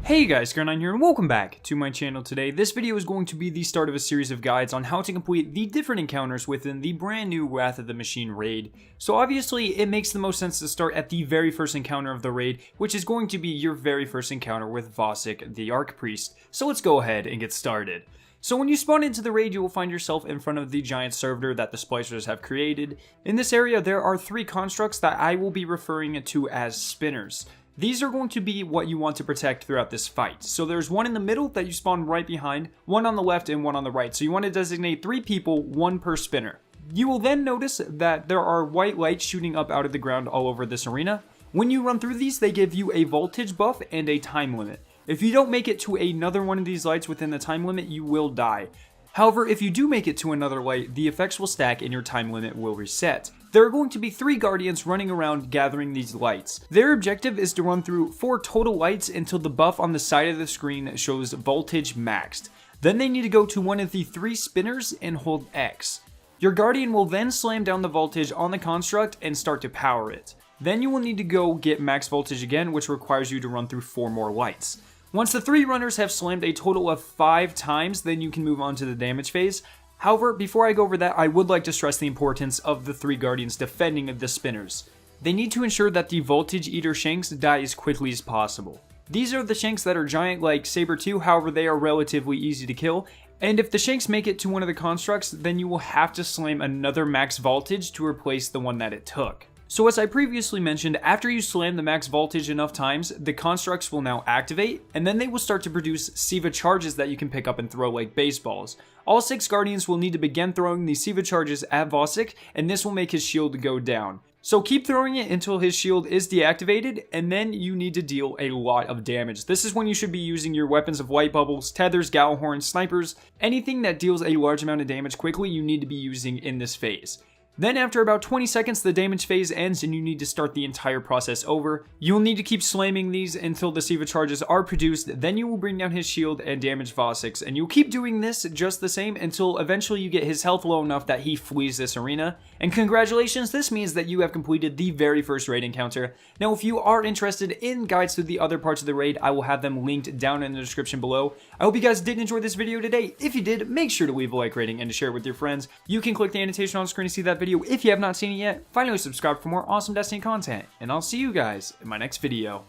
Hey guys, Scar9 here and welcome back to my channel today. This video is going to be the start of a series of guides on how to complete the different encounters within the brand new Wrath of the Machine raid. So obviously it makes the most sense to start at the very first encounter of the raid, which is going to be your very first encounter with Vosik, the Archpriest. So let's go ahead and get started. So when you spawn into the raid, you will find yourself in front of the giant servitor that the splicers have created. In this area there are three constructs that I will be referring to as spinners. These are going to be what you want to protect throughout this fight. So there's one in the middle that you spawn right behind, one on the left and one on the right. So you want to designate 3 people, 1 per spinner. You will then notice that there are white lights shooting up out of the ground all over this arena. When you run through these, they give you a voltage buff and a time limit. If you don't make it to another one of these lights within the time limit, you will die. However, if you do make it to another light, the effects will stack and your time limit will reset. There are going to be 3 guardians running around gathering these lights. Their objective is to run through 4 total lights until the buff on the side of the screen shows voltage maxed. Then they need to go to one of the 3 spinners and hold X. Your guardian will then slam down the voltage on the construct and start to power it. Then you will need to go get max voltage again, which requires you to run through 4 more lights. Once the 3 runners have slammed a total of 5 times, then you can move on to the damage phase. However, before I go over that, I would like to stress the importance of the 3 guardians defending the spinners. They need to ensure that the voltage eater shanks die as quickly as possible. These are the shanks that are giant like Saber 2, however they are relatively easy to kill. And if the shanks make it to one of the constructs, then you will have to slam another max voltage to replace the one that it took. So as I previously mentioned, after you slam the max voltage enough times, the constructs will now activate, and then they will start to produce Siva charges that you can pick up and throw like baseballs. All 6 guardians will need to begin throwing the Siva charges at Vosik, and this will make his shield go down. So keep throwing it until his shield is deactivated, and then you need to deal a lot of damage. This is when you should be using your weapons of light bubbles, tethers, Gallahorns, snipers. Anything that deals a large amount of damage quickly, you need to be using in this phase. Then after about 20 seconds, the damage phase ends and you need to start the entire process over. You'll need to keep slamming these until the Siva charges are produced, then you will bring down his shield and damage Vosik's, and you'll keep doing this just the same until eventually you get his health low enough that he flees this arena. And congratulations, this means that you have completed the very first raid encounter. Now if you are interested in guides to the other parts of the raid, I will have them linked down in the description below. I hope you guys did enjoy this video today. If you did, make sure to leave a like rating and to share it with your friends. You can click the annotation on screen to see that video if you have not seen it yet. Finally, subscribe for more awesome Destiny content, and I'll see you guys in my next video.